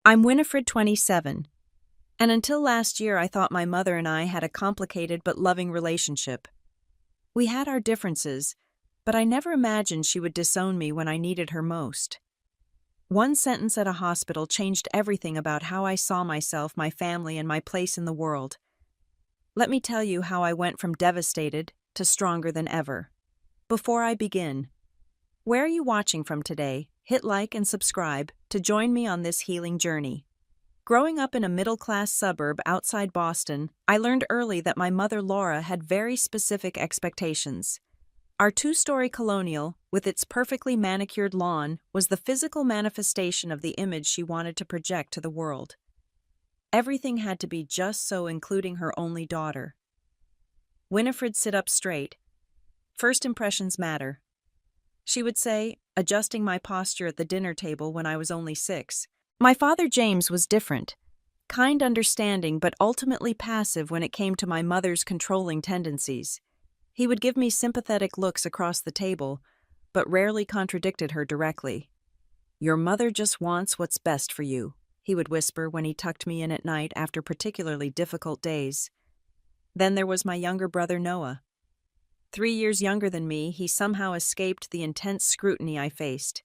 I'm Winifred, 27, and until last year I thought my mother and I had a complicated but loving relationship. We had our differences, but I never imagined she would disown me when I needed her most. One sentence at a hospital changed everything about how I saw myself, my family, and my place in the world. Let me tell you how I went from devastated to stronger than ever. Before I begin, where are you watching from today? Hit like and subscribe to join me on this healing journey. Growing up in a middle-class suburb outside Boston, I learned early that my mother Laura had very specific expectations. Our two-story colonial, with its perfectly manicured lawn, was the physical manifestation of the image she wanted to project to the world. Everything had to be just so, including her only daughter. Winifred, sit up straight. First impressions matter, she would say, adjusting my posture at the dinner table when I was only 6. My father James was different, kind, understanding, but ultimately passive when it came to my mother's controlling tendencies. He would give me sympathetic looks across the table, but rarely contradicted her directly. "Your mother just wants what's best for you," he would whisper when he tucked me in at night after particularly difficult days. Then there was my younger brother Noah. 3 years younger than me, he somehow escaped the intense scrutiny I faced.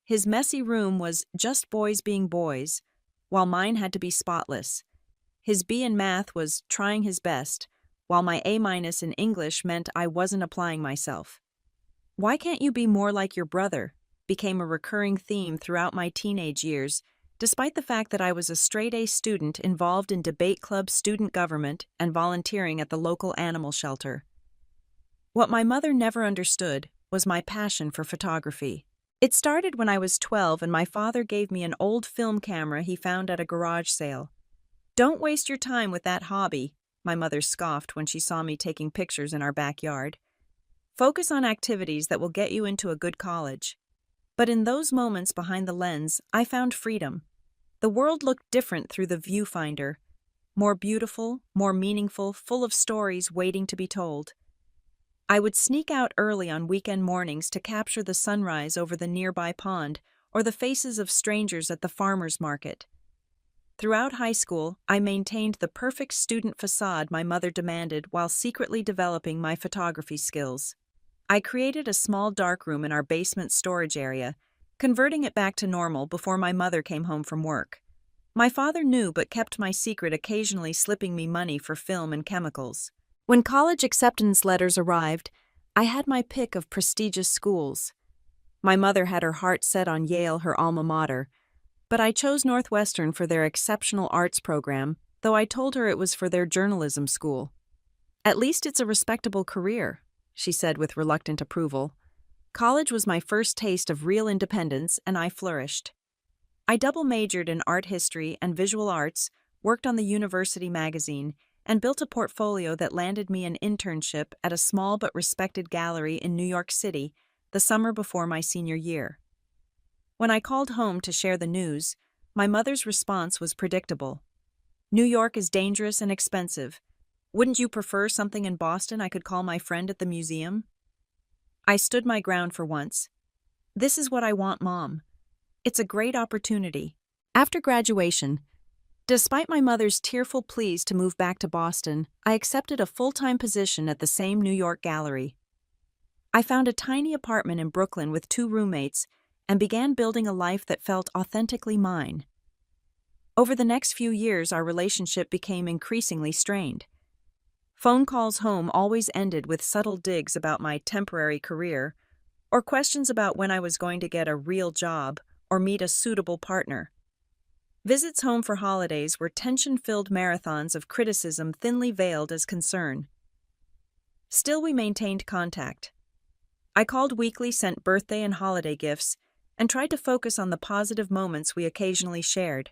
His messy room was just boys being boys, while mine had to be spotless. His B in math was trying his best, while my A- in English meant I wasn't applying myself. "Why can't you be more like your brother?" became a recurring theme throughout my teenage years, despite the fact that I was a straight-A student involved in debate club, student government, and volunteering at the local animal shelter. What my mother never understood was my passion for photography. It started when I was 12 and my father gave me an old film camera he found at a garage sale. "Don't waste your time with that hobby," my mother scoffed when she saw me taking pictures in our backyard. "Focus on activities that will get you into a good college." But in those moments behind the lens, I found freedom. The world looked different through the viewfinder. More beautiful, more meaningful, full of stories waiting to be told. I would sneak out early on weekend mornings to capture the sunrise over the nearby pond or the faces of strangers at the farmer's market. Throughout high school, I maintained the perfect student facade my mother demanded while secretly developing my photography skills. I created a small darkroom in our basement storage area, converting it back to normal before my mother came home from work. My father knew but kept my secret, occasionally slipping me money for film and chemicals. When college acceptance letters arrived, I had my pick of prestigious schools. My mother had her heart set on Yale, her alma mater, but I chose Northwestern for their exceptional arts program, though I told her it was for their journalism school. "At least it's a respectable career," she said with reluctant approval. College was my first taste of real independence, and I flourished. I double majored in art history and visual arts, worked on the university magazine, and built a portfolio that landed me an internship at a small but respected gallery in New York City the summer before my senior year. When I called home to share the news, my mother's response was predictable. "New York is dangerous and expensive. Wouldn't you prefer something in Boston I could call my friend at the museum?" I stood my ground for once. "This is what I want, Mom. It's a great opportunity." After graduation, despite my mother's tearful pleas to move back to Boston, I accepted a full-time position at the same New York gallery. I found a tiny apartment in Brooklyn with 2 roommates and began building a life that felt authentically mine. Over the next few years, our relationship became increasingly strained. Phone calls home always ended with subtle digs about my temporary career, or questions about when I was going to get a real job or meet a suitable partner. Visits home for holidays were tension-filled marathons of criticism thinly veiled as concern. Still, we maintained contact. I called weekly, sent birthday and holiday gifts, and tried to focus on the positive moments we occasionally shared.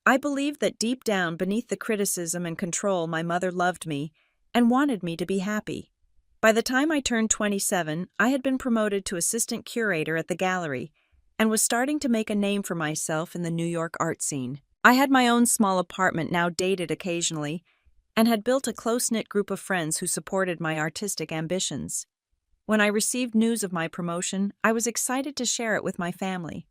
I believed that deep down, beneath the criticism and control, my mother loved me and wanted me to be happy. By the time I turned 27, I had been promoted to assistant curator at the gallery and was starting to make a name for myself in the New York art scene. I had my own small apartment, now dated occasionally, and had built a close-knit group of friends who supported my artistic ambitions. When I received news of my promotion, I was excited to share it with my family.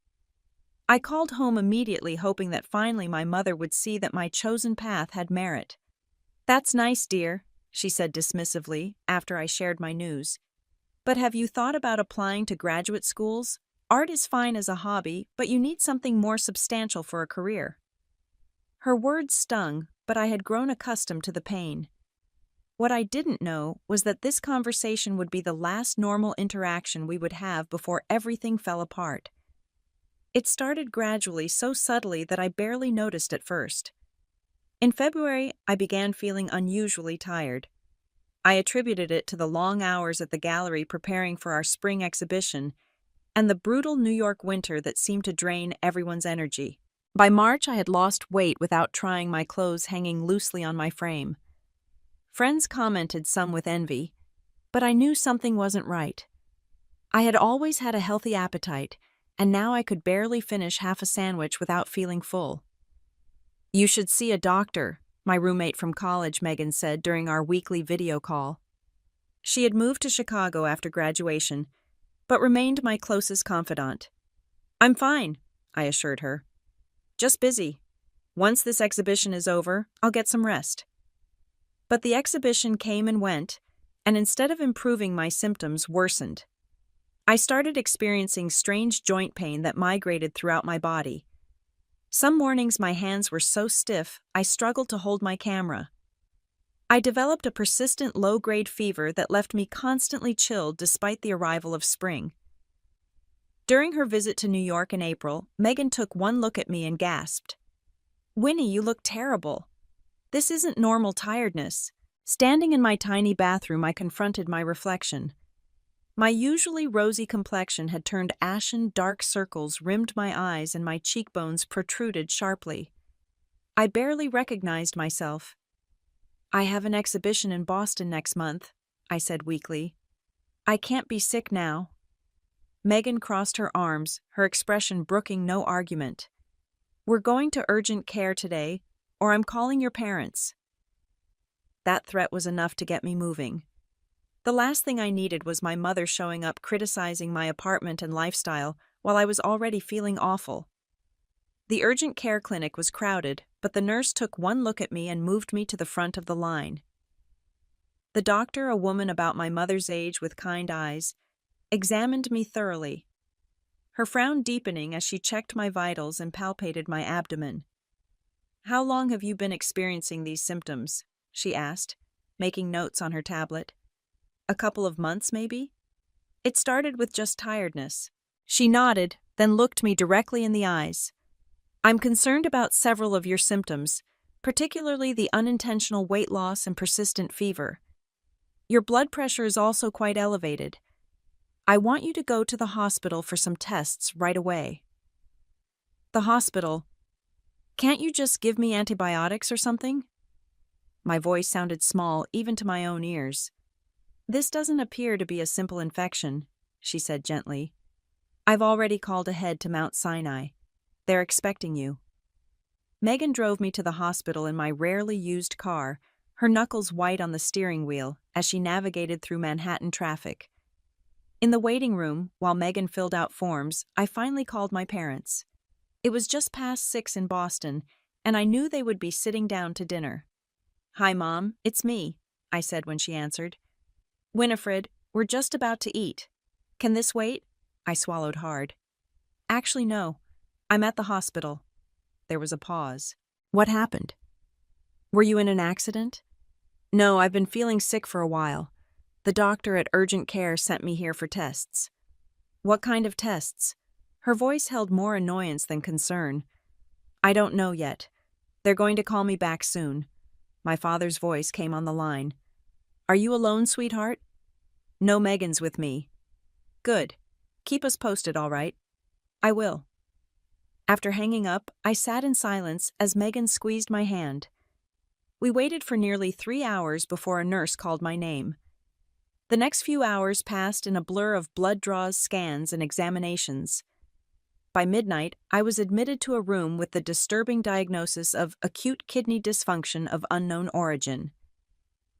I called home immediately, hoping that finally my mother would see that my chosen path had merit. "That's nice, dear," she said dismissively after I shared my news. "But have you thought about applying to graduate schools? Art is fine as a hobby, but you need something more substantial for a career." Her words stung, but I had grown accustomed to the pain. What I didn't know was that this conversation would be the last normal interaction we would have before everything fell apart. It started gradually, so subtly that I barely noticed at first. In February, I began feeling unusually tired. I attributed it to the long hours at the gallery preparing for our spring exhibition and the brutal New York winter that seemed to drain everyone's energy. By March, I had lost weight without trying my clothes hanging loosely on my frame. Friends commented, some with envy, but I knew something wasn't right. I had always had a healthy appetite, and now I could barely finish half a sandwich without feeling full. "You should see a doctor," my roommate from college, Megan, said during our weekly video call. She had moved to Chicago after graduation, but remained my closest confidant. "I'm fine," I assured her. "Just busy. Once this exhibition is over, I'll get some rest." But the exhibition came and went, and instead of improving, my symptoms worsened. I started experiencing strange joint pain that migrated throughout my body. Some mornings my hands were so stiff I struggled to hold my camera. I developed a persistent low-grade fever that left me constantly chilled despite the arrival of spring. During her visit to New York in April, Megan took one look at me and gasped, "Winnie, you look terrible. This isn't normal tiredness." Standing in my tiny bathroom, I confronted my reflection. My usually rosy complexion had turned ashen, dark circles rimmed my eyes and my cheekbones protruded sharply. I barely recognized myself. "I have an exhibition in Boston next month," I said weakly. "I can't be sick now." Megan crossed her arms, her expression brooking no argument. "We're going to urgent care today, or I'm calling your parents." That threat was enough to get me moving. The last thing I needed was my mother showing up criticizing my apartment and lifestyle while I was already feeling awful. The urgent care clinic was crowded, but the nurse took one look at me and moved me to the front of the line. The doctor, a woman about my mother's age with kind eyes, examined me thoroughly, her frown deepening as she checked my vitals and palpated my abdomen. "How long have you been experiencing these symptoms?" she asked, making notes on her tablet. "A couple of months, maybe?" "It started with just tiredness." She nodded, then looked me directly in the eyes. "I'm concerned about several of your symptoms, particularly the unintentional weight loss and persistent fever. Your blood pressure is also quite elevated. I want you to go to the hospital for some tests right away." "The hospital? Can't you just give me antibiotics or something?" My voice sounded small even to my own ears. "This doesn't appear to be a simple infection," she said gently. "I've already called ahead to Mount Sinai. They're expecting you." Megan drove me to the hospital in my rarely used car, her knuckles white on the steering wheel as she navigated through Manhattan traffic. In the waiting room, while Megan filled out forms, I finally called my parents. It was just past 6 in Boston, and I knew they would be sitting down to dinner. "Hi, Mom, it's me," I said when she answered. "Winifred, we're just about to eat. Can this wait?" I swallowed hard. "Actually, no. I'm at the hospital." There was a pause. "What happened?" "Were you in an accident?" "No, I've been feeling sick for a while. The doctor at urgent care sent me here for tests." "What kind of tests?" Her voice held more annoyance than concern. "I don't know yet. They're going to call me back soon." My father's voice came on the line. "Are you alone, sweetheart?" "No, Megan's with me." "Good. Keep us posted, all right?" "I will." After hanging up, I sat in silence as Megan squeezed my hand. We waited for nearly 3 hours before a nurse called my name. The next few hours passed in a blur of blood draws, scans, and examinations. By midnight, I was admitted to a room with the disturbing diagnosis of acute kidney dysfunction of unknown origin.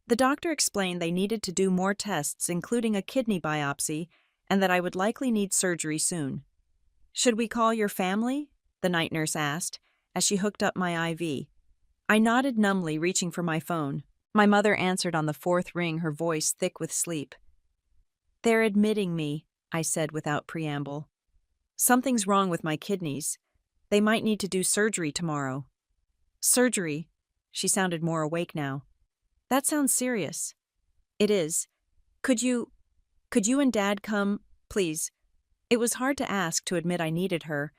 The doctor explained they needed to do more tests, including a kidney biopsy, and that I would likely need surgery soon. "Should we call your family?" the night nurse asked, as she hooked up my IV. I nodded numbly, reaching for my phone. My mother answered on the fourth ring, her voice thick with sleep. "They're admitting me," I said without preamble. "Something's wrong with my kidneys. They might need to do surgery tomorrow." "Surgery?" She sounded more awake now. "That sounds serious." "It is. Could you and Dad come, please?" It was hard to ask to admit I needed her,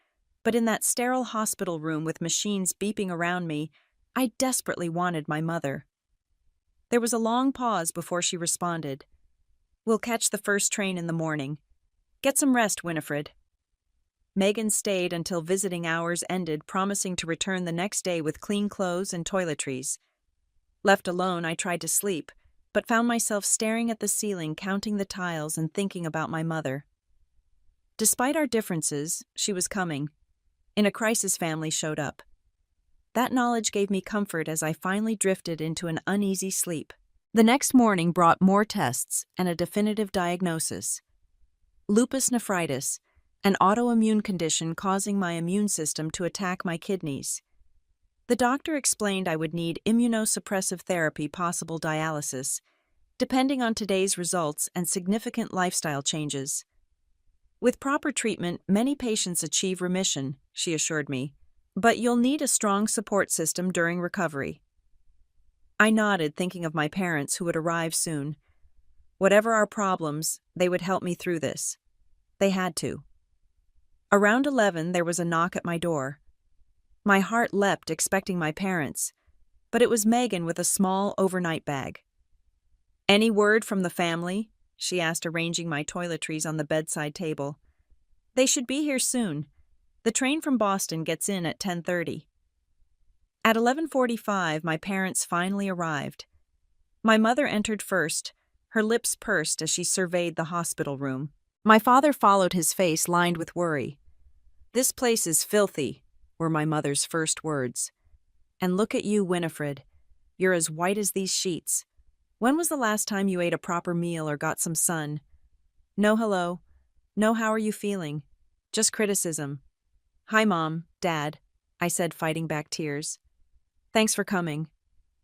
but in that sterile hospital room with machines beeping around me, I desperately wanted my mother. There was a long pause before she responded. "We'll catch the first train in the morning. Get some rest, Winifred." Megan stayed until visiting hours ended, promising to return the next day with clean clothes and toiletries. Left alone, I tried to sleep, but found myself staring at the ceiling, counting the tiles and thinking about my mother. Despite our differences, she was coming. In a crisis, family showed up. That knowledge gave me comfort as I finally drifted into an uneasy sleep. The next morning brought more tests and a definitive diagnosis. Lupus nephritis, an autoimmune condition causing my immune system to attack my kidneys. The doctor explained I would need immunosuppressive therapy, possible dialysis, depending on today's results and significant lifestyle changes. With proper treatment, many patients achieve remission, she assured me, but you'll need a strong support system during recovery. I nodded, thinking of my parents who would arrive soon. Whatever our problems, they would help me through this. They had to. Around 11, there was a knock at my door. My heart leapt, expecting my parents, but it was Megan with a small overnight bag. "Any word from the family?" she asked, arranging my toiletries on the bedside table. "They should be here soon. The train from Boston gets in at 10:30. At 11:45, my parents finally arrived. My mother entered first, her lips pursed as she surveyed the hospital room. My father followed, his face lined with worry. "This place is filthy," were my mother's first words. "And look at you, Winifred. You're as white as these sheets. When was the last time you ate a proper meal or got some sun? No hello. No how are you feeling. Just criticism." "Hi, Mom, Dad," I said, fighting back tears. "Thanks for coming."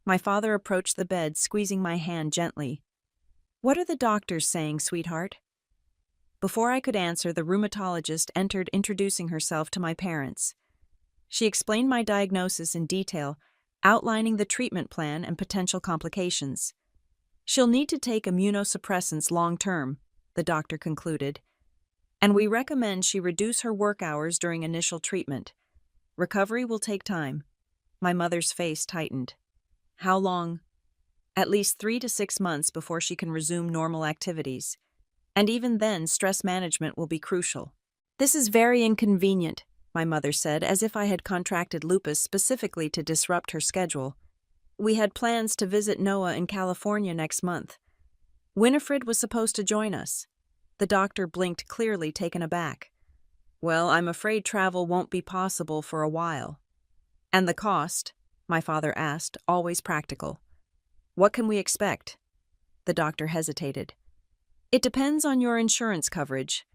My father approached the bed, squeezing my hand gently. "What are the doctors saying, sweetheart?" Before I could answer, the rheumatologist entered, introducing herself to my parents. She explained my diagnosis in detail, outlining the treatment plan and potential complications. "She'll need to take immunosuppressants long-term," the doctor concluded, "and we recommend she reduce her work hours during initial treatment. Recovery will take time." My mother's face tightened. "How long?" "At least 3 to 6 months before she can resume normal activities. And even then, stress management will be crucial." "This is very inconvenient," my mother said, as if I had contracted lupus specifically to disrupt her schedule. "We had plans to visit Noah in California next month. Winifred was supposed to join us." The doctor blinked, clearly taken aback. "Well, I'm afraid travel won't be possible for a while." "And the cost?" my father asked, always practical. "What can we expect?" The doctor hesitated. "It depends on your insurance coverage.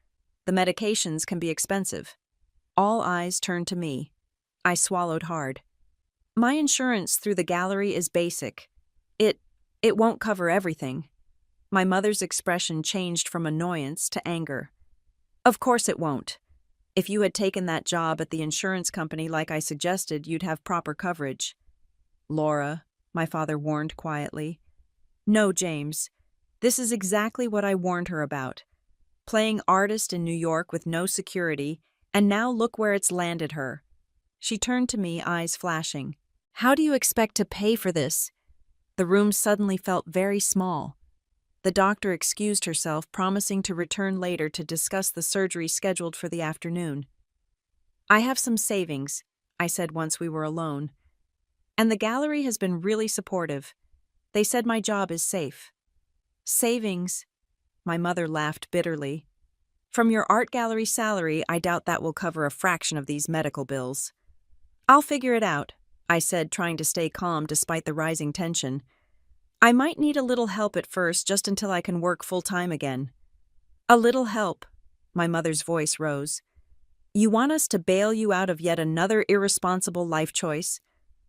The medications can be expensive." All eyes turned to me. I swallowed hard. "My insurance through the gallery is basic. It won't cover everything." My mother's expression changed from annoyance to anger. "Of course it won't. If you had taken that job at the insurance company like I suggested, you'd have proper coverage." "Laura," my father warned quietly. "No, James. This is exactly what I warned her about. Playing artist in New York with no security, and now look where it's landed her." She turned to me, eyes flashing. "How do you expect to pay for this?" The room suddenly felt very small. The doctor excused herself, promising to return later to discuss the surgery scheduled for the afternoon. "I have some savings," I said once we were alone. "And the gallery has been really supportive. They said my job is safe." "Savings?" My mother laughed bitterly. "From your art gallery salary, I doubt that will cover a fraction of these medical bills." "I'll figure it out," I said, trying to stay calm despite the rising tension. "I might need a little help at first, just until I can work full-time again." "A little help," my mother's voice rose. You want us to bail you out of yet another irresponsible life choice?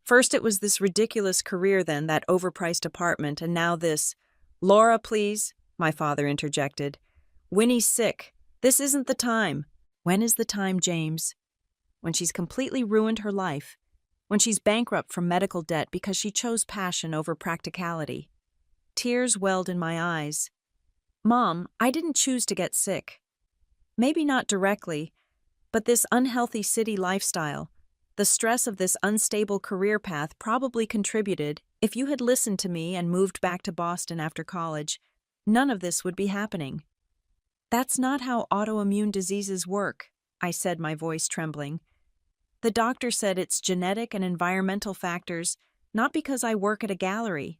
First it was this ridiculous career, then that overpriced apartment, and now this. Laura, please, my father interjected. Winnie's sick. This isn't the time. When is the time, James? When she's completely ruined her life. When she's bankrupt from medical debt because she chose passion over practicality. Tears welled in my eyes. Mom, I didn't choose to get sick. Maybe not directly, but this unhealthy city lifestyle, the stress of this unstable career path probably contributed. If you had listened to me and moved back to Boston after college, none of this would be happening. That's not how autoimmune diseases work, I said, my voice trembling. The doctor said it's genetic and environmental factors, not because I work at a gallery.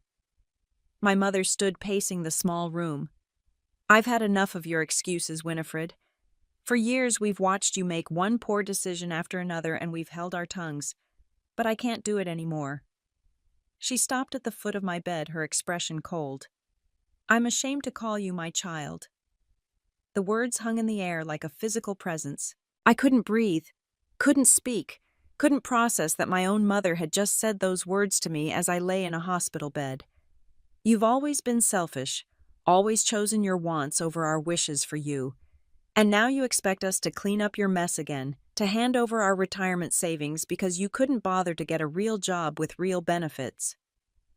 My mother stood pacing the small room. I've had enough of your excuses, Winifred. For years we've watched you make one poor decision after another and we've held our tongues. But I can't do it anymore. She stopped at the foot of my bed, her expression cold. I'm ashamed to call you my child. The words hung in the air like a physical presence. I couldn't breathe, couldn't speak, couldn't process that my own mother had just said those words to me as I lay in a hospital bed. You've always been selfish, always chosen your wants over our wishes for you. And now you expect us to clean up your mess again, to hand over our retirement savings because you couldn't bother to get a real job with real benefits.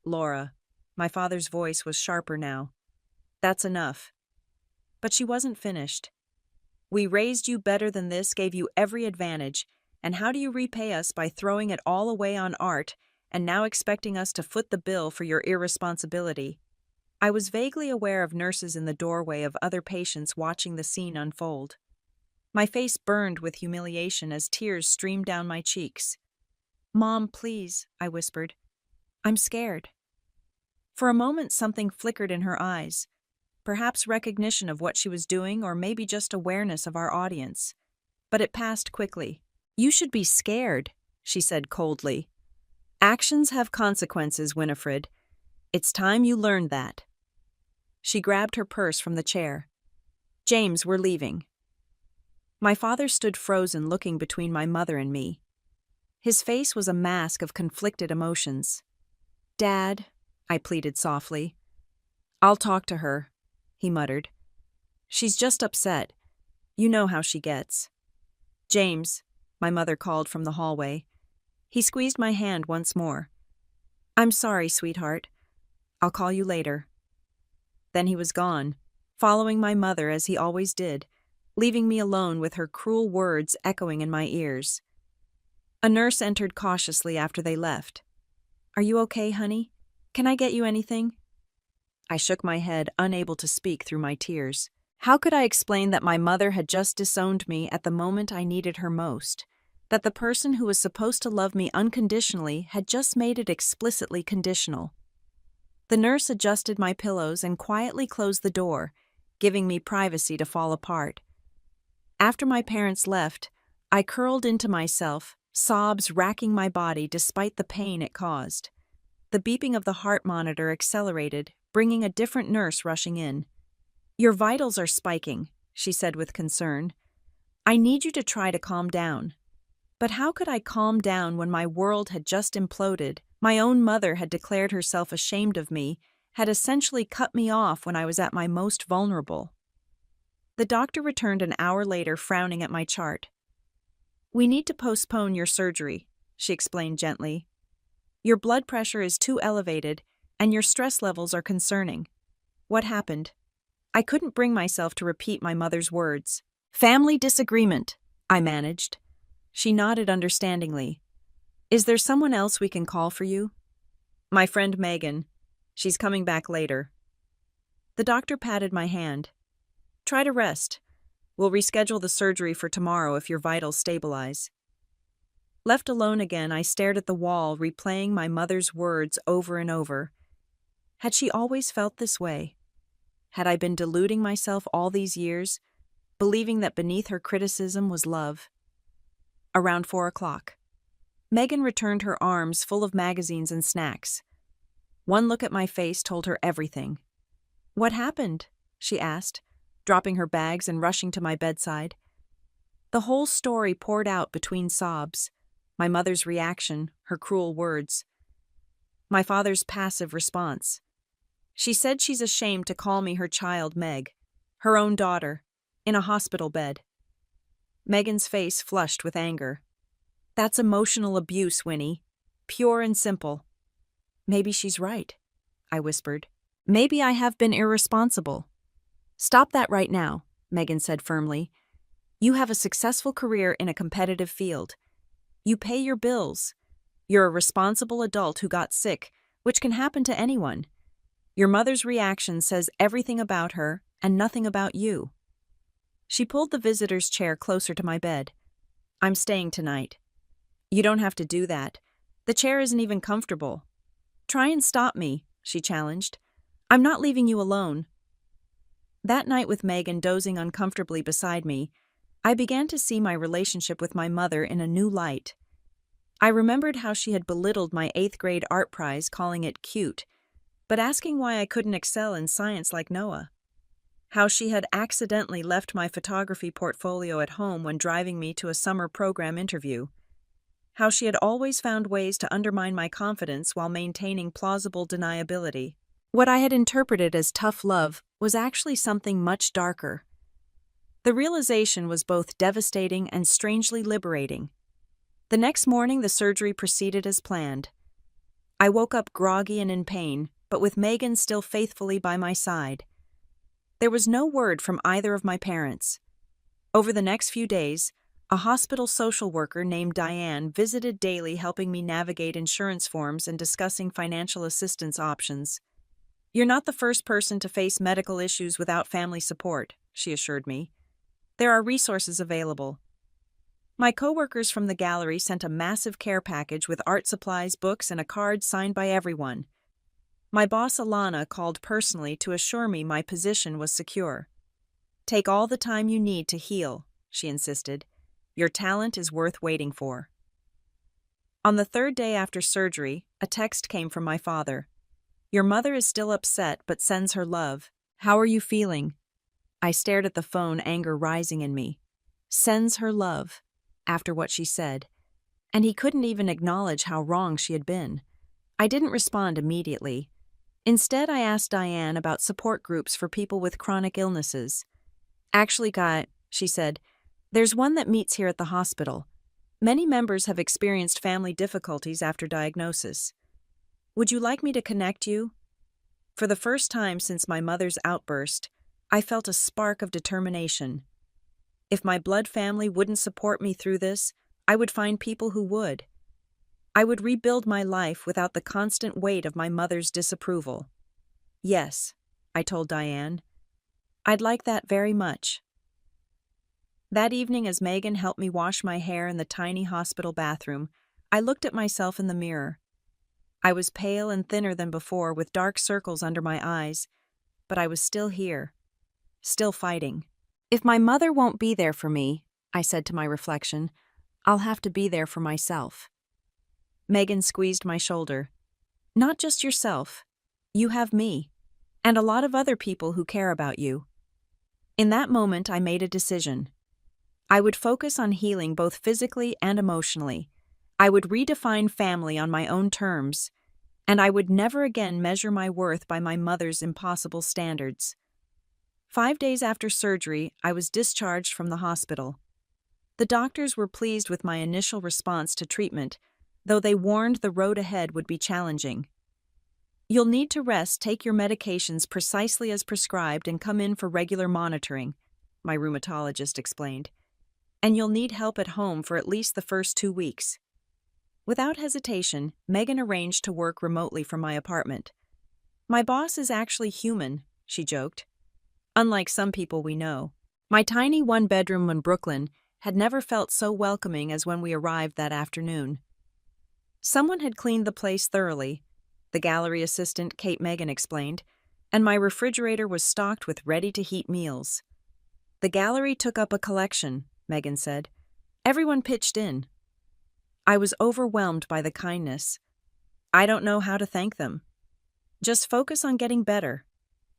Laura, my father's voice was sharper now. That's enough. But she wasn't finished. We raised you better than this, gave you every advantage, and how do you repay us by throwing it all away on art and now expecting us to foot the bill for your irresponsibility? I was vaguely aware of nurses in the doorway, of other patients watching the scene unfold. My face burned with humiliation as tears streamed down my cheeks. Mom, please, I whispered. I'm scared. For a moment something flickered in her eyes, perhaps recognition of what she was doing or maybe just awareness of our audience. But it passed quickly. You should be scared, she said coldly. Actions have consequences, Winifred. It's time you learned that. She grabbed her purse from the chair. James, we're leaving. My father stood frozen, looking between my mother and me. His face was a mask of conflicted emotions. Dad, I pleaded softly. I'll talk to her, he muttered. She's just upset. You know how she gets. James, my mother called from the hallway. He squeezed my hand once more. I'm sorry, sweetheart. I'll call you later. Then he was gone, following my mother as he always did, leaving me alone with her cruel words echoing in my ears. A nurse entered cautiously after they left. Are you okay, honey? Can I get you anything? I shook my head, unable to speak through my tears. How could I explain that my mother had just disowned me at the moment I needed her most? That the person who was supposed to love me unconditionally had just made it explicitly conditional? The nurse adjusted my pillows and quietly closed the door, giving me privacy to fall apart. After my parents left, I curled into myself, sobs racking my body despite the pain it caused. The beeping of the heart monitor accelerated, bringing a different nurse rushing in. Your vitals are spiking, she said with concern. I need you to try to calm down. But how could I calm down when my world had just imploded? My own mother had declared herself ashamed of me, had essentially cut me off when I was at my most vulnerable. The doctor returned an hour later, frowning at my chart. We need to postpone your surgery, she explained gently. Your blood pressure is too elevated, and your stress levels are concerning. What happened? I couldn't bring myself to repeat my mother's words. Family disagreement, I managed. She nodded understandingly. Is there someone else we can call for you? My friend Megan. She's coming back later. The doctor patted my hand. Try to rest. We'll reschedule the surgery for tomorrow if your vitals stabilize. Left alone again, I stared at the wall, replaying my mother's words over and over. Had she always felt this way? Had I been deluding myself all these years, believing that beneath her criticism was love? Around 4 o'clock. Megan returned, her arms full of magazines and snacks. One look at my face told her everything. What happened? She asked, dropping her bags and rushing to my bedside. The whole story poured out between sobs. My mother's reaction, her cruel words. My father's passive response. She said she's ashamed to call me her child Meg, her own daughter, in a hospital bed. Megan's face flushed with anger. That's emotional abuse, Winnie. Pure and simple. Maybe she's right, I whispered. Maybe I have been irresponsible. Stop that right now, Megan said firmly. You have a successful career in a competitive field. You pay your bills. You're a responsible adult who got sick, which can happen to anyone. Your mother's reaction says everything about her and nothing about you. She pulled the visitor's chair closer to my bed. I'm staying tonight. You don't have to do that. The chair isn't even comfortable. Try and stop me, she challenged. I'm not leaving you alone. That night with Megan dozing uncomfortably beside me, I began to see my relationship with my mother in a new light. I remembered how she had belittled my 8th grade art prize, calling it cute, but asking why I couldn't excel in science like Noah. How she had accidentally left my photography portfolio at home when driving me to a summer program interview. How she had always found ways to undermine my confidence while maintaining plausible deniability. What I had interpreted as tough love was actually something much darker. The realization was both devastating and strangely liberating. The next morning, the surgery proceeded as planned. I woke up groggy and in pain, but with Megan still faithfully by my side. There was no word from either of my parents. Over the next few days, a hospital social worker named Diane visited daily, helping me navigate insurance forms and discussing financial assistance options. You're not the first person to face medical issues without family support, she assured me. There are resources available. My coworkers from the gallery sent a massive care package with art supplies, books, and a card signed by everyone. My boss Alana called personally to assure me my position was secure. Take all the time you need to heal, she insisted. Your talent is worth waiting for. On the 3rd day after surgery, a text came from my father. Your mother is still upset but sends her love. How are you feeling? I stared at the phone, anger rising in me. Sends her love, after what she said. And he couldn't even acknowledge how wrong she had been. I didn't respond immediately. Instead, I asked Diane about support groups for people with chronic illnesses. Actually, she said, there's one that meets here at the hospital. Many members have experienced family difficulties after diagnosis. Would you like me to connect you? For the first time since my mother's outburst, I felt a spark of determination. If my blood family wouldn't support me through this, I would find people who would. I would rebuild my life without the constant weight of my mother's disapproval. Yes, I told Diane. I'd like that very much. That evening, as Megan helped me wash my hair in the tiny hospital bathroom, I looked at myself in the mirror. I was pale and thinner than before, with dark circles under my eyes, but I was still here, still fighting. If my mother won't be there for me, I said to my reflection, I'll have to be there for myself. Megan squeezed my shoulder. Not just yourself. You have me, and a lot of other people who care about you. In that moment, I made a decision. I would focus on healing both physically and emotionally. I would redefine family on my own terms, and I would never again measure my worth by my mother's impossible standards. 5 days after surgery, I was discharged from the hospital. The doctors were pleased with my initial response to treatment, though they warned the road ahead would be challenging. You'll need to rest, take your medications precisely as prescribed, and come in for regular monitoring, my rheumatologist explained. And you'll need help at home for at least the first 2 weeks. Without hesitation, Megan arranged to work remotely from my apartment. My boss is actually human, she joked. Unlike some people we know, my tiny one-bedroom in Brooklyn had never felt so welcoming as when we arrived that afternoon. Someone had cleaned the place thoroughly, the gallery assistant Kate Megan explained, and my refrigerator was stocked with ready-to-heat meals. The gallery took up a collection, Megan said. Everyone pitched in. I was overwhelmed by the kindness. I don't know how to thank them. Just focus on getting better,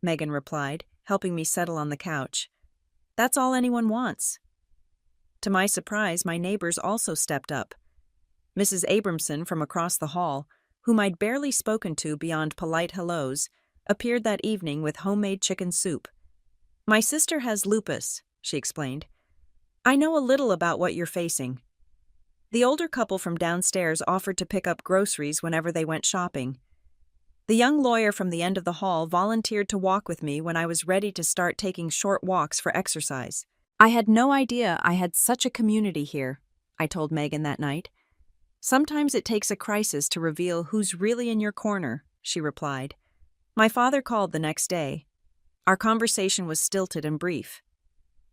Megan replied, helping me settle on the couch. That's all anyone wants. To my surprise, my neighbors also stepped up. Mrs. Abramson from across the hall, whom I'd barely spoken to beyond polite hellos, appeared that evening with homemade chicken soup. "My sister has lupus," she explained. "I know a little about what you're facing." The older couple from downstairs offered to pick up groceries whenever they went shopping. The young lawyer from the end of the hall volunteered to walk with me when I was ready to start taking short walks for exercise. "I had no idea I had such a community here," I told Megan that night. "Sometimes it takes a crisis to reveal who's really in your corner," she replied. My father called the next day. Our conversation was stilted and brief.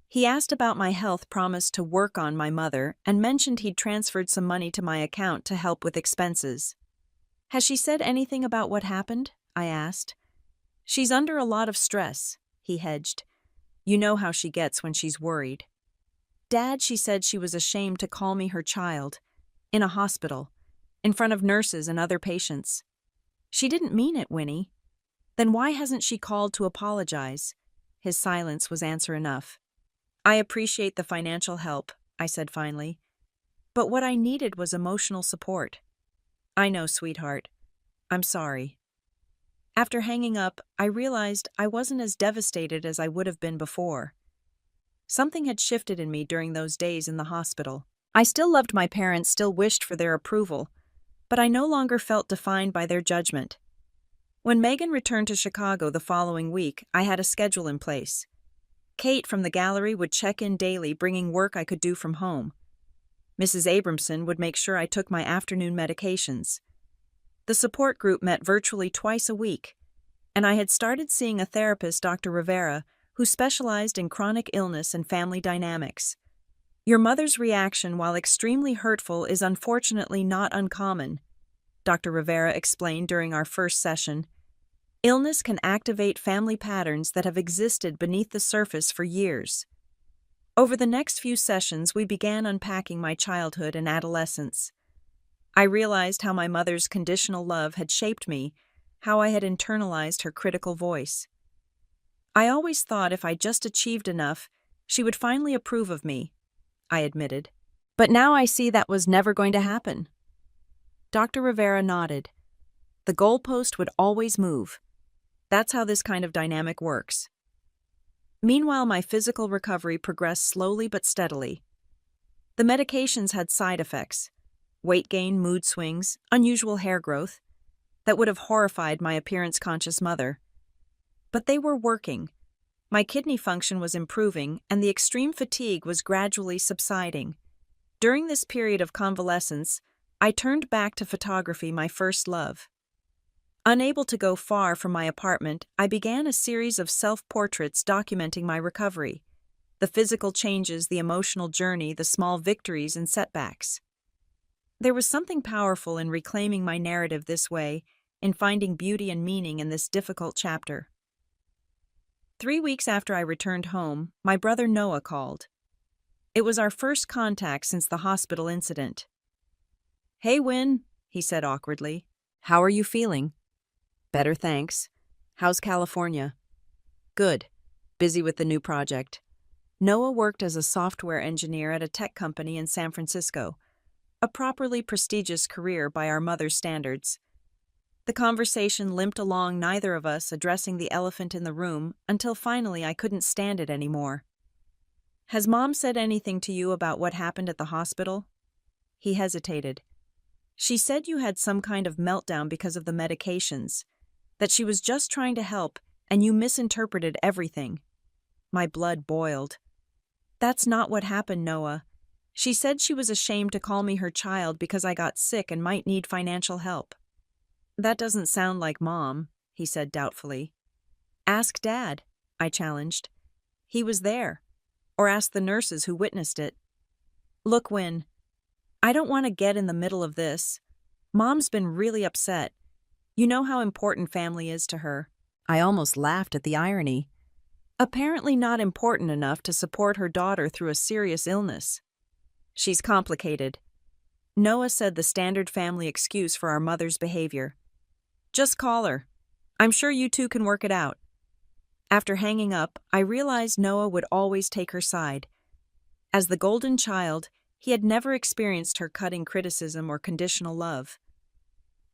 He asked about my health, promised to work on my mother, and mentioned he'd transferred some money to my account to help with expenses. "Has she said anything about what happened?" I asked. "She's under a lot of stress," he hedged. "You know how she gets when she's worried." "Dad, she said she was ashamed to call me her child. In a hospital. In front of nurses and other patients." "She didn't mean it, Winnie." "Then why hasn't she called to apologize?" His silence was answer enough. "I appreciate the financial help," I said finally. "But what I needed was emotional support." "I know, sweetheart. I'm sorry." After hanging up, I realized I wasn't as devastated as I would have been before. Something had shifted in me during those days in the hospital. I still loved my parents, still wished for their approval, but I no longer felt defined by their judgment. When Megan returned to Chicago the following week, I had a schedule in place. Kate from the gallery would check in daily, bringing work I could do from home. Mrs. Abramson would make sure I took my afternoon medications. The support group met virtually twice a week, and I had started seeing a therapist, Dr. Rivera, who specialized in chronic illness and family dynamics. "Your mother's reaction, while extremely hurtful, is unfortunately not uncommon," Dr. Rivera explained during our first session. "Illness can activate family patterns that have existed beneath the surface for years." Over the next few sessions, we began unpacking my childhood and adolescence. I realized how my mother's conditional love had shaped me, how I had internalized her critical voice. "I always thought if I just achieved enough, she would finally approve of me," I admitted. "But now I see that was never going to happen." Dr. Rivera nodded. "The goalpost would always move. That's how this kind of dynamic works." Meanwhile, my physical recovery progressed slowly but steadily. The medications had side effects: weight gain, mood swings, unusual hair growth, that would have horrified my appearance-conscious mother. But they were working. My kidney function was improving, and the extreme fatigue was gradually subsiding. During this period of convalescence, I turned back to photography, my first love. Unable to go far from my apartment, I began a series of self-portraits documenting my recovery, the physical changes, the emotional journey, the small victories and setbacks. There was something powerful in reclaiming my narrative this way, in finding beauty and meaning in this difficult chapter. 3 weeks after I returned home, my brother Noah called. It was our first contact since the hospital incident. "Hey, Win," he said awkwardly. "How are you feeling?" "Better, thanks. How's California?" "Good. Busy with the new project." Noah worked as a software engineer at a tech company in San Francisco, a properly prestigious career by our mother's standards. The conversation limped along, neither of us addressing the elephant in the room, until finally I couldn't stand it anymore. "Has Mom said anything to you about what happened at the hospital?" He hesitated. "She said you had some kind of meltdown because of the medications, that she was just trying to help, and you misinterpreted everything." My blood boiled. "That's not what happened, Noah. She said she was ashamed to call me her child because I got sick and might need financial help." "That doesn't sound like Mom," he said doubtfully. "Ask Dad," I challenged. "He was there. Or ask the nurses who witnessed it." "Look, Win, I don't want to get in the middle of this. Mom's been really upset. You know how important family is to her." I almost laughed at the irony. Apparently not important enough to support her daughter through a serious illness. "She's complicated." Noah said, the standard family excuse for our mother's behavior. "Just call her. I'm sure you two can work it out." After hanging up, I realized Noah would always take her side. As the golden child, he had never experienced her cutting criticism or conditional love.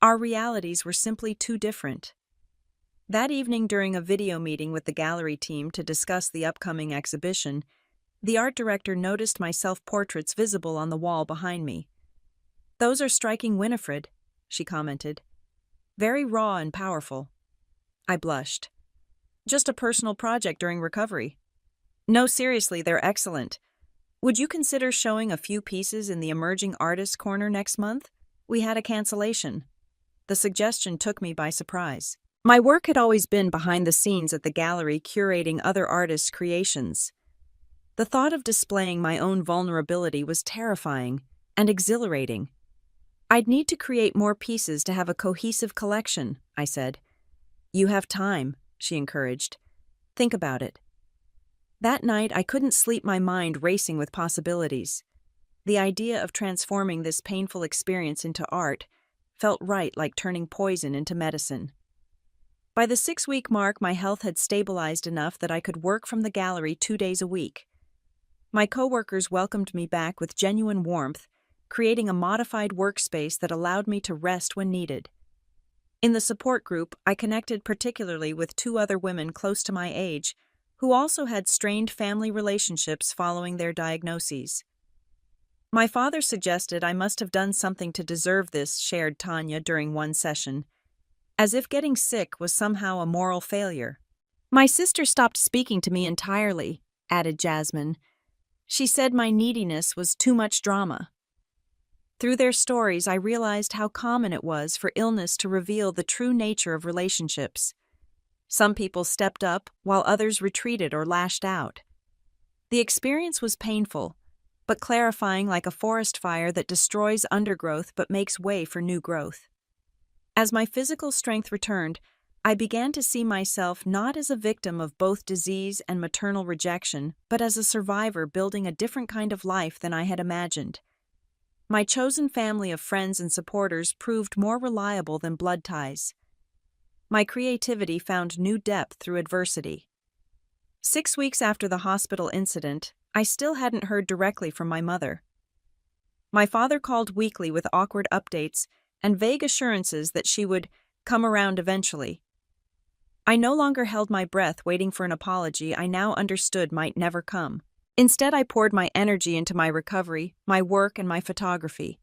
Our realities were simply too different. That evening, during a video meeting with the gallery team to discuss the upcoming exhibition, the art director noticed my self-portraits visible on the wall behind me. "Those are striking, Winifred," she commented. "Very raw and powerful." I blushed. "Just a personal project during recovery." "No, seriously, they're excellent. Would you consider showing a few pieces in the Emerging Artists Corner next month? We had a cancellation." The suggestion took me by surprise. My work had always been behind the scenes at the gallery, curating other artists' creations. The thought of displaying my own vulnerability was terrifying and exhilarating. "I'd need to create more pieces to have a cohesive collection," I said. "You have time," she encouraged. "Think about it." That night, I couldn't sleep, my mind racing with possibilities. The idea of transforming this painful experience into art felt right, like turning poison into medicine. By the 6-week mark, my health had stabilized enough that I could work from the gallery 2 days a week. My coworkers welcomed me back with genuine warmth, creating a modified workspace that allowed me to rest when needed. In the support group, I connected particularly with 2 other women close to my age, who also had strained family relationships following their diagnoses. "My father suggested I must have done something to deserve this," shared Tanya during one session, as if getting sick was somehow a moral failure. "My sister stopped speaking to me entirely," added Jasmine. "She said my neediness was too much drama." Through their stories, I realized how common it was for illness to reveal the true nature of relationships. Some people stepped up, while others retreated or lashed out. The experience was painful, but clarifying, like a forest fire that destroys undergrowth but makes way for new growth. As my physical strength returned, I began to see myself not as a victim of both disease and maternal rejection, but as a survivor building a different kind of life than I had imagined. My chosen family of friends and supporters proved more reliable than blood ties. My creativity found new depth through adversity. 6 weeks after the hospital incident, I still hadn't heard directly from my mother. My father called weekly with awkward updates and vague assurances that she would come around eventually. I no longer held my breath waiting for an apology I now understood might never come. Instead, I poured my energy into my recovery, my work, and my photography.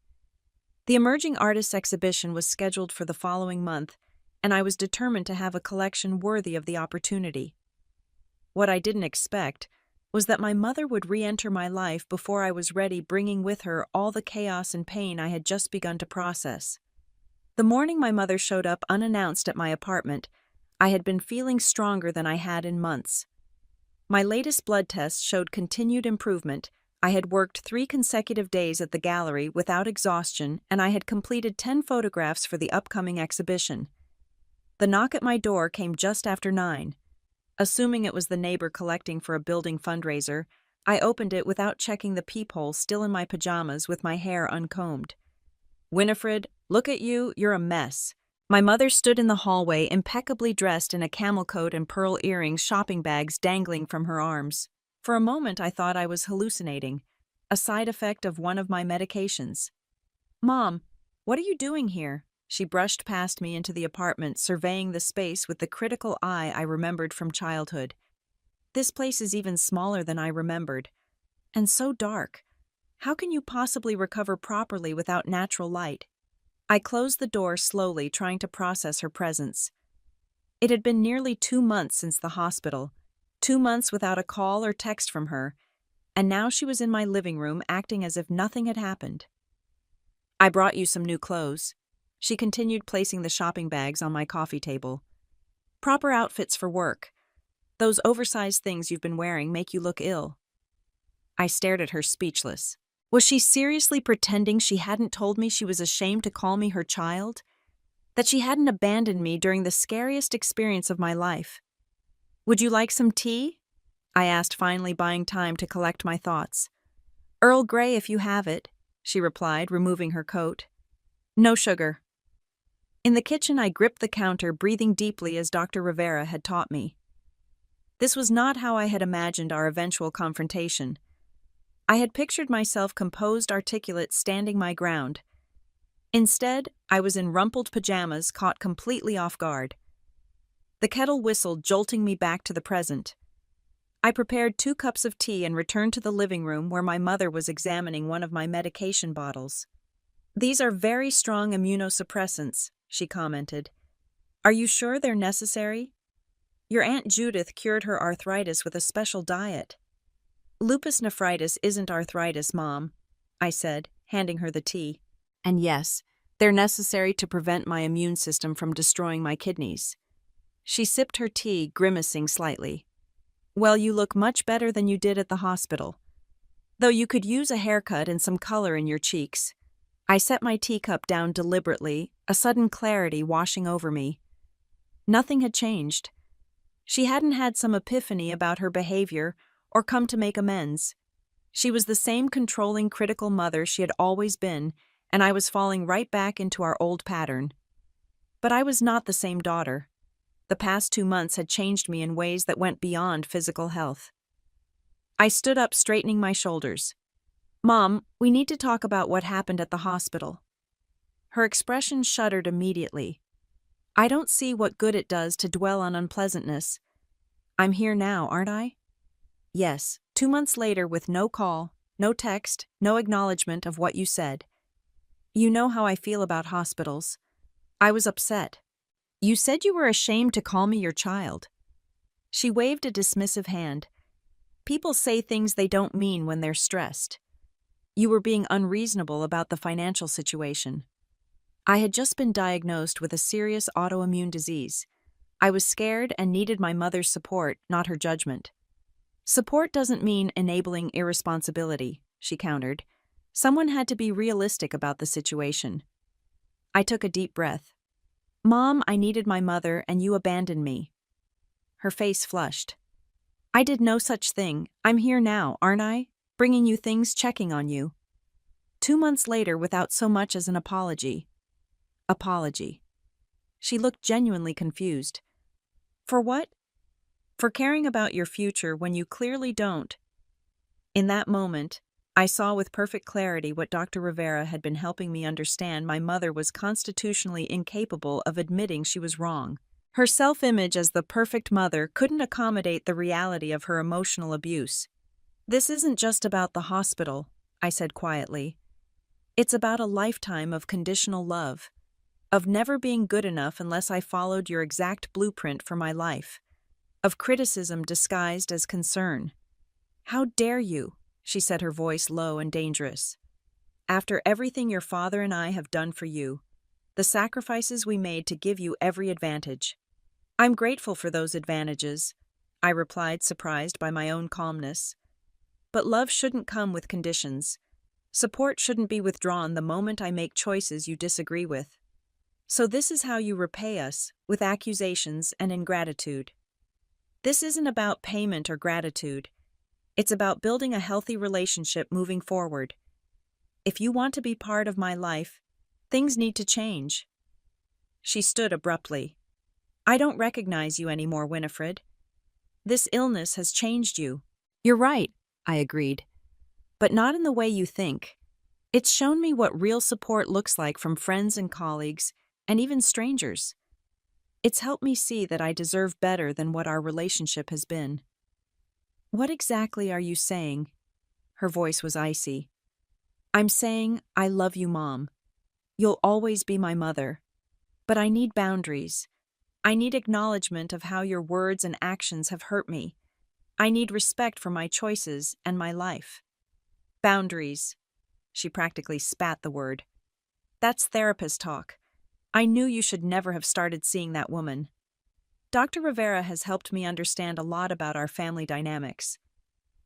The Emerging Artists exhibition was scheduled for the following month, and I was determined to have a collection worthy of the opportunity. What I didn't expect was that my mother would re-enter my life before I was ready, bringing with her all the chaos and pain I had just begun to process. The morning my mother showed up unannounced at my apartment, I had been feeling stronger than I had in months. My latest blood tests showed continued improvement. I had worked 3 consecutive days at the gallery without exhaustion, and I had completed 10 photographs for the upcoming exhibition. The knock at my door came just after 9. Assuming it was the neighbor collecting for a building fundraiser, I opened it without checking the peephole, still in my pajamas with my hair uncombed. "Winifred, look at you, you're a mess." My mother stood in the hallway, impeccably dressed in a camel coat and pearl earrings, shopping bags dangling from her arms. For a moment I thought I was hallucinating, a side effect of one of my medications. "Mom, what are you doing here?" She brushed past me into the apartment, surveying the space with the critical eye I remembered from childhood. "This place is even smaller than I remembered. And so dark. How can you possibly recover properly without natural light?" I closed the door slowly, trying to process her presence. It had been nearly 2 months since the hospital, 2 months without a call or text from her, and now she was in my living room acting as if nothing had happened. "I brought you some new clothes." She continued, placing the shopping bags on my coffee table. "Proper outfits for work. Those oversized things you've been wearing make you look ill." I stared at her, speechless. Was she seriously pretending she hadn't told me she was ashamed to call me her child? That she hadn't abandoned me during the scariest experience of my life? "Would you like some tea?" I asked, finally buying time to collect my thoughts. "Earl Grey if you have it," she replied, removing her coat. "No sugar." In the kitchen, I gripped the counter, breathing deeply as Dr. Rivera had taught me. This was not how I had imagined our eventual confrontation. I had pictured myself composed, articulate, standing my ground. Instead, I was in rumpled pajamas, caught completely off guard. The kettle whistled, jolting me back to the present. I prepared 2 cups of tea and returned to the living room where my mother was examining one of my medication bottles. "These are very strong immunosuppressants," she commented. "Are you sure they're necessary? Your Aunt Judith cured her arthritis with a special diet." "Lupus nephritis isn't arthritis, Mom," I said, handing her the tea. "And yes, they're necessary to prevent my immune system from destroying my kidneys." She sipped her tea, grimacing slightly. "Well, you look much better than you did at the hospital. Though you could use a haircut and some color in your cheeks." I set my teacup down deliberately, a sudden clarity washing over me. Nothing had changed. She hadn't had some epiphany about her behavior or come to make amends. She was the same controlling, critical mother she had always been, and I was falling right back into our old pattern. But I was not the same daughter. The past 2 months had changed me in ways that went beyond physical health. I stood up, straightening my shoulders. "Mom, we need to talk about what happened at the hospital." Her expression shuddered immediately. "I don't see what good it does to dwell on unpleasantness. I'm here now, aren't I?" "Yes, 2 months later with no call, no text, no acknowledgement of what you said. You know how I feel about hospitals. I was upset. You said you were ashamed to call me your child." She waved a dismissive hand. "People say things they don't mean when they're stressed. You were being unreasonable about the financial situation." I had just been diagnosed with a serious autoimmune disease. I was scared and needed my mother's support, not her judgment. "Support doesn't mean enabling irresponsibility," she countered. "Someone had to be realistic about the situation." I took a deep breath. "Mom, I needed my mother and you abandoned me." Her face flushed. "I did no such thing. I'm here now, aren't I? Bringing you things, checking on you." 2 months later without so much as an apology. Apology. She looked genuinely confused. "For what?" "For caring about your future when you clearly don't." In that moment, I saw with perfect clarity what Dr. Rivera had been helping me understand. My mother was constitutionally incapable of admitting she was wrong. Her self-image as the perfect mother couldn't accommodate the reality of her emotional abuse. "This isn't just about the hospital," I said quietly. "It's about a lifetime of conditional love, of never being good enough unless I followed your exact blueprint for my life, of criticism disguised as concern." "How dare you?" she said, her voice low and dangerous. "After everything your father and I have done for you, the sacrifices we made to give you every advantage." "I'm grateful for those advantages," I replied, surprised by my own calmness. "But love shouldn't come with conditions. Support shouldn't be withdrawn the moment I make choices you disagree with. So this is how you repay us, with accusations and ingratitude." "This isn't about payment or gratitude. It's about building a healthy relationship moving forward. If you want to be part of my life, things need to change." She stood abruptly. "I don't recognize you anymore, Winifred. This illness has changed you." "You're right," I agreed. "But not in the way you think. It's shown me what real support looks like from friends and colleagues, and even strangers. It's helped me see that I deserve better than what our relationship has been." "What exactly are you saying?" Her voice was icy. "I'm saying I love you, Mom. You'll always be my mother. But I need boundaries. I need acknowledgement of how your words and actions have hurt me. I need respect for my choices and my life." "Boundaries." She practically spat the word. "That's therapist talk. I knew you should never have started seeing that woman." Dr. Rivera has helped me understand a lot about our family dynamics."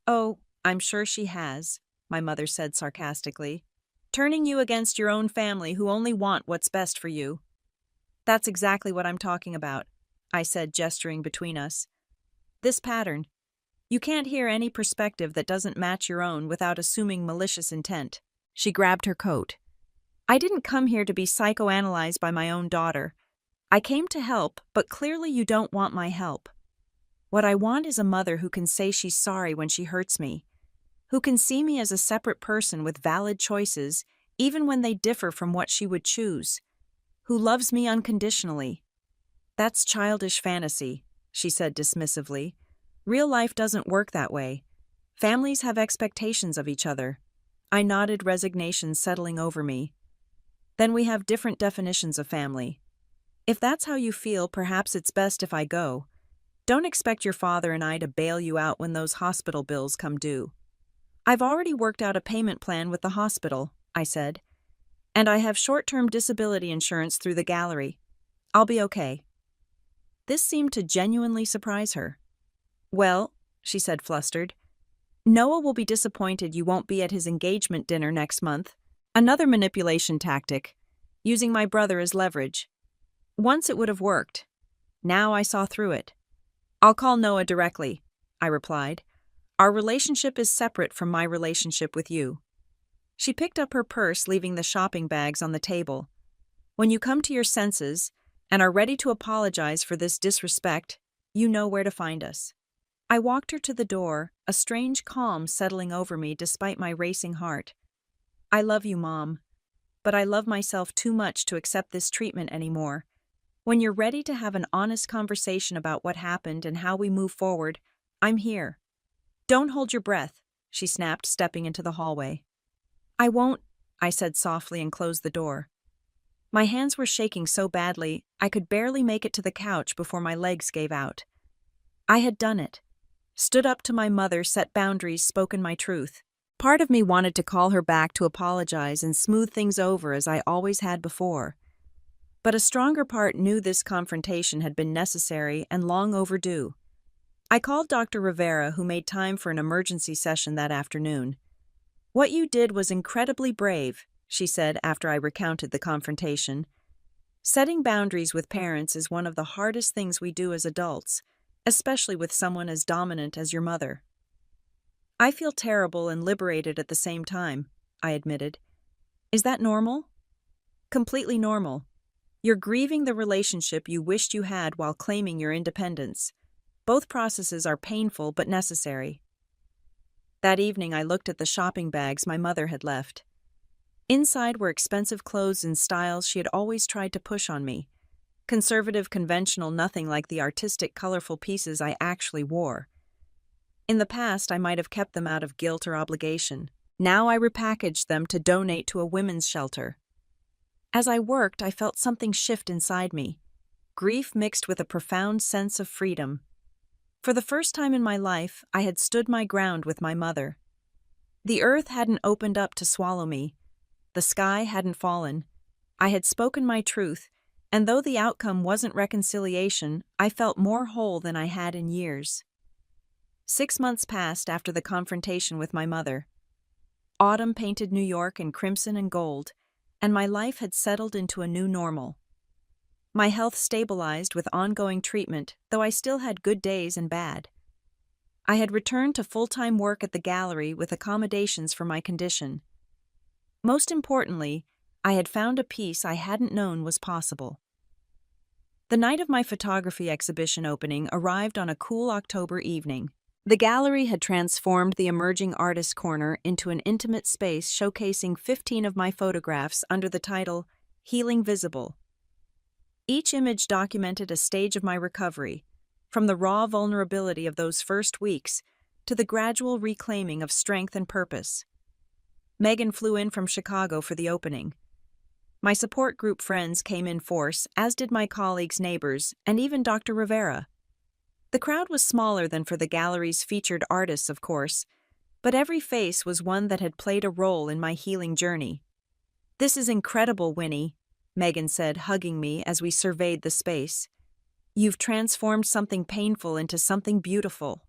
"Oh, I'm sure she has," my mother said sarcastically. "Turning you against your own family who only want what's best for you." "That's exactly what I'm talking about," I said, gesturing between us. "This pattern. You can't hear any perspective that doesn't match your own without assuming malicious intent." She grabbed her coat. "I didn't come here to be psychoanalyzed by my own daughter. I came to help, but clearly you don't want my help. What I want is a mother who can say she's sorry when she hurts me. who can see me as a separate person with valid choices, even when they differ from what she would choose, who loves me unconditionally. That's childish fantasy, she said dismissively. Real life doesn't work that way. Families have expectations of each other. I nodded, resignation settling over me. Then we have different definitions of family. If that's how you feel, perhaps it's best if I go. Don't expect your father and I to bail you out when those hospital bills come due. I've already worked out a payment plan with the hospital, I said. And I have short-term disability insurance through the gallery. I'll be okay. This seemed to genuinely surprise her. Well, she said flustered, Noah will be disappointed you won't be at his engagement dinner next month. Another manipulation tactic, using my brother as leverage. Once it would have worked. Now I saw through it. I'll call Noah directly, I replied. Our relationship is separate from my relationship with you. She picked up her purse, leaving the shopping bags on the table. When you come to your senses and are ready to apologize for this disrespect, you know where to find us. I walked her to the door, a strange calm settling over me despite my racing heart. I love you, Mom, but I love myself too much to accept this treatment anymore. When you're ready to have an honest conversation about what happened and how we move forward, I'm here. Don't hold your breath, she snapped, stepping into the hallway. I won't, I said softly and closed the door. My hands were shaking so badly, I could barely make it to the couch before my legs gave out. I had done it. Stood up to my mother, set boundaries, spoken my truth. Part of me wanted to call her back to apologize and smooth things over as I always had before. But a stronger part knew this confrontation had been necessary and long overdue. I called Dr. Rivera, who made time for an emergency session that afternoon. What you did was incredibly brave, she said after I recounted the confrontation. Setting boundaries with parents is one of the hardest things we do as adults, especially with someone as dominant as your mother. I feel terrible and liberated at the same time, I admitted. Is that normal? Completely normal. You're grieving the relationship you wished you had while claiming your independence. Both processes are painful but necessary. That evening I looked at the shopping bags my mother had left. Inside were expensive clothes and styles she had always tried to push on me. Conservative, conventional, nothing like the artistic, colorful pieces I actually wore. In the past, I might have kept them out of guilt or obligation. Now I repackaged them to donate to a women's shelter. As I worked, I felt something shift inside me. Grief mixed with a profound sense of freedom. For the first time in my life, I had stood my ground with my mother. The earth hadn't opened up to swallow me. The sky hadn't fallen. I had spoken my truth, and though the outcome wasn't reconciliation, I felt more whole than I had in years. 6 months passed after the confrontation with my mother. Autumn painted New York in crimson and gold, and my life had settled into a new normal. My health stabilized with ongoing treatment, though I still had good days and bad. I had returned to full-time work at the gallery with accommodations for my condition. Most importantly, I had found a peace I hadn't known was possible. The night of my photography exhibition opening arrived on a cool October evening. The gallery had transformed the emerging artist corner into an intimate space showcasing 15 of my photographs under the title Healing Visible. Each image documented a stage of my recovery, from the raw vulnerability of those first weeks to the gradual reclaiming of strength and purpose. Megan flew in from Chicago for the opening. My support group friends came in force, as did my colleagues, neighbors, and even Dr. Rivera. The crowd was smaller than for the gallery's featured artists, of course, but every face was one that had played a role in my healing journey. "This is incredible, Winnie," Megan said, hugging me as we surveyed the space. "You've transformed something painful into something beautiful."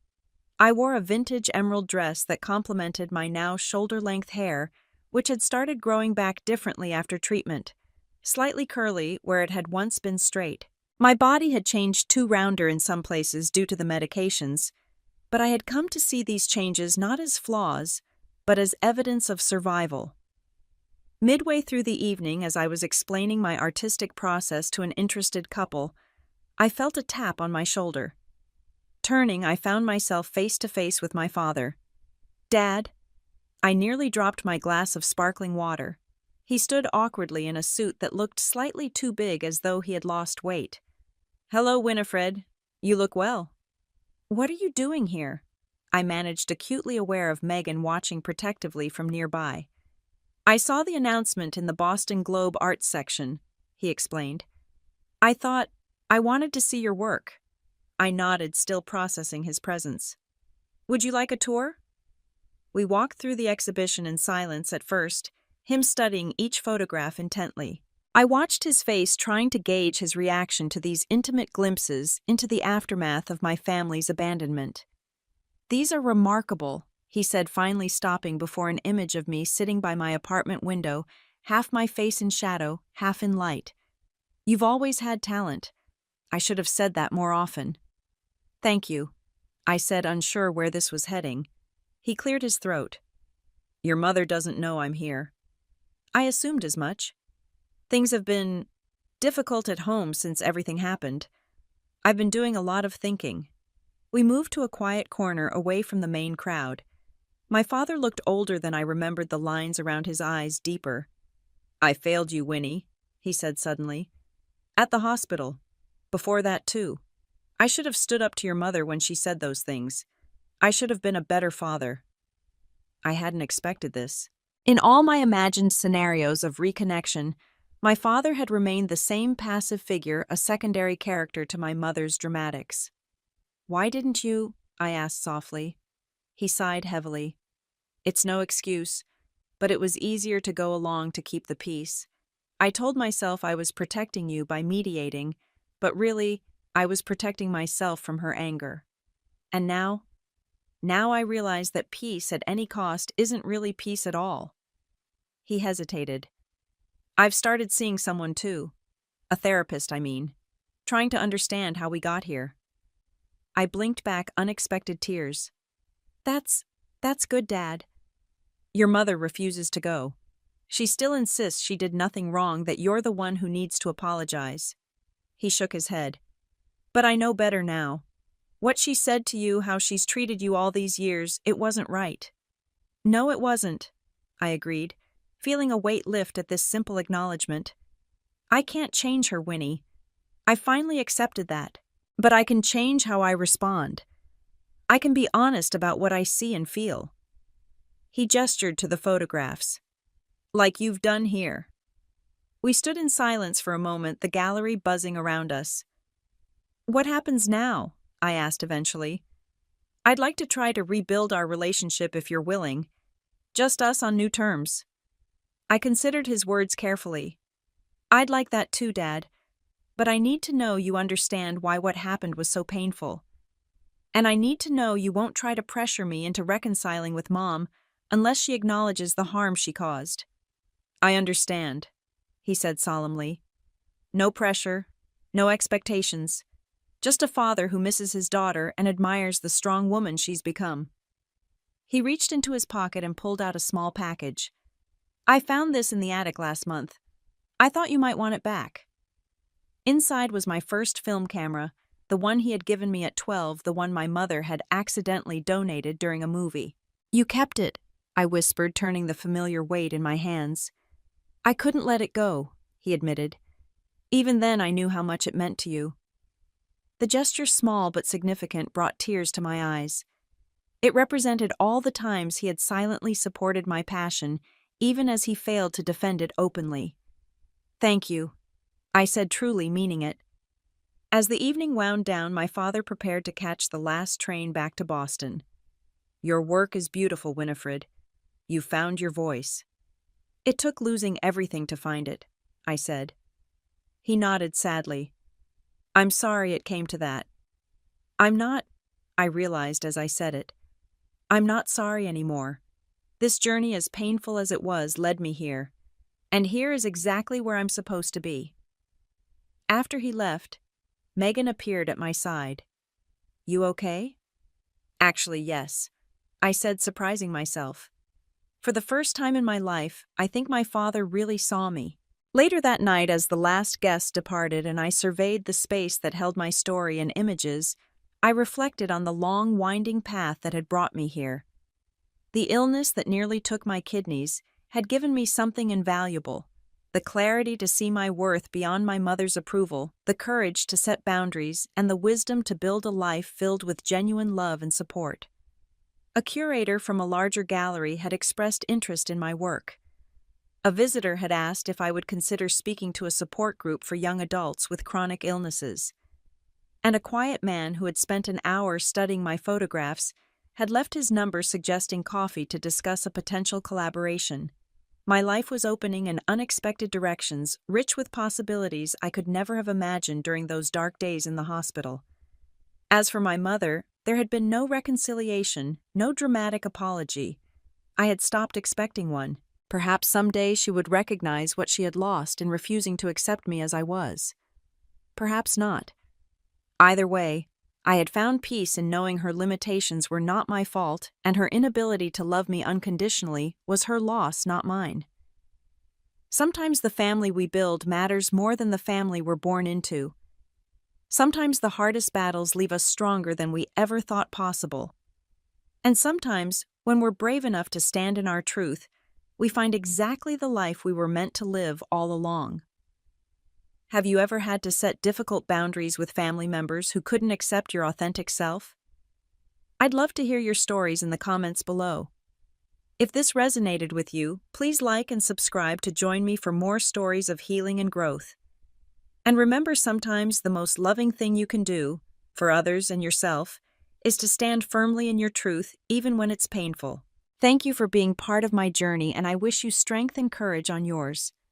I wore a vintage emerald dress that complemented my now shoulder-length hair, which had started growing back differently after treatment, slightly curly where it had once been straight. My body had changed too rounder in some places due to the medications, but I had come to see these changes not as flaws, but as evidence of survival. Midway through the evening, as I was explaining my artistic process to an interested couple, I felt a tap on my shoulder. Turning, I found myself face to face with my father. "Dad," I nearly dropped my glass of sparkling water. He stood awkwardly in a suit that looked slightly too big, as though he had lost weight. "Hello, Winifred. You look well." "What are you doing here?" I managed, acutely aware of Megan watching protectively from nearby. "I saw the announcement in the Boston Globe Arts section," he explained. I wanted to see your work." I nodded, still processing his presence. "Would you like a tour?" We walked through the exhibition in silence at first, him studying each photograph intently. I watched his face, trying to gauge his reaction to these intimate glimpses into the aftermath of my family's abandonment. "These are remarkable," he said, finally stopping before an image of me sitting by my apartment window, half my face in shadow, half in light. "You've always had talent. I should have said that more often." "Thank you," I said, unsure where this was heading. He cleared his throat. "Your mother doesn't know I'm here." I assumed as much. Things have been difficult at home since everything happened. I've been doing a lot of thinking. We moved to a quiet corner away from the main crowd. My father looked older than I remembered, the lines around his eyes deeper. "I failed you, Winnie," he said suddenly. "At the hospital. Before that, too. I should have stood up to your mother when she said those things. I should have been a better father." I hadn't expected this. In all my imagined scenarios of reconnection, my father had remained the same passive figure, a secondary character to my mother's dramatics. "Why didn't you?" I asked softly. He sighed heavily. "It's no excuse, but it was easier to go along to keep the peace. I told myself I was protecting you by mediating, but really, I was protecting myself from her anger. And now I realize that peace at any cost isn't really peace at all." He hesitated. "I've started seeing someone too. A therapist, I mean. Trying to understand how we got here." I blinked back unexpected tears. That's good, Dad." "Your mother refuses to go. She still insists she did nothing wrong, that you're the one who needs to apologize." He shook his head. "But I know better now. What she said to you, how she's treated you all these years, it wasn't right." "No, it wasn't," I agreed, feeling a weight lift at this simple acknowledgement. "I can't change her, Winnie. I finally accepted that. But I can change how I respond. I can be honest about what I see and feel." He gestured to the photographs. "Like you've done here." We stood in silence for a moment, the gallery buzzing around us. "What happens now?" I asked eventually. "I'd like to try to rebuild our relationship if you're willing. Just us on new terms." I considered his words carefully. "I'd like that too, Dad. But I need to know you understand why what happened was so painful. And I need to know you won't try to pressure me into reconciling with Mom unless she acknowledges the harm she caused." "I understand," he said solemnly. "No pressure, no expectations. Just a father who misses his daughter and admires the strong woman she's become." He reached into his pocket and pulled out a small package. "I found this in the attic last month. I thought you might want it back." Inside was my first film camera, the one he had given me at 12, the one my mother had accidentally donated during a movie. "You kept it," I whispered, turning the familiar weight in my hands. "I couldn't let it go," he admitted. "Even then I knew how much it meant to you." The gesture, small but significant, brought tears to my eyes. It represented all the times he had silently supported my passion, even as he failed to defend it openly. "Thank you," I said, truly meaning it. As the evening wound down, my father prepared to catch the last train back to Boston. "Your work is beautiful, Winifred. You found your voice." "It took losing everything to find it," I said. He nodded sadly. "I'm sorry it came to that." "I'm not," I realized as I said it. "I'm not sorry anymore. This journey, as painful as it was, led me here. And here is exactly where I'm supposed to be." After he left, Megan appeared at my side. "You okay?" "Actually, yes," I said, surprising myself. For the first time in my life, I think my father really saw me. Later that night, as the last guest departed and I surveyed the space that held my story and images, I reflected on the long, winding path that had brought me here. The illness that nearly took my kidneys had given me something invaluable: the clarity to see my worth beyond my mother's approval, the courage to set boundaries, and the wisdom to build a life filled with genuine love and support. A curator from a larger gallery had expressed interest in my work. A visitor had asked if I would consider speaking to a support group for young adults with chronic illnesses. And a quiet man who had spent an hour studying my photographs had left his number suggesting coffee to discuss a potential collaboration. My life was opening in unexpected directions, rich with possibilities I could never have imagined during those dark days in the hospital. As for my mother, there had been no reconciliation, no dramatic apology. I had stopped expecting one. Perhaps someday she would recognize what she had lost in refusing to accept me as I was. Perhaps not. Either way, I had found peace in knowing her limitations were not my fault, and her inability to love me unconditionally was her loss, not mine. Sometimes the family we build matters more than the family we're born into. Sometimes the hardest battles leave us stronger than we ever thought possible. And sometimes, when we're brave enough to stand in our truth, we find exactly the life we were meant to live all along. Have you ever had to set difficult boundaries with family members who couldn't accept your authentic self? I'd love to hear your stories in the comments below. If this resonated with you, please like and subscribe to join me for more stories of healing and growth. And remember, sometimes the most loving thing you can do, for others and yourself, is to stand firmly in your truth even when it's painful. Thank you for being part of my journey, and I wish you strength and courage on yours.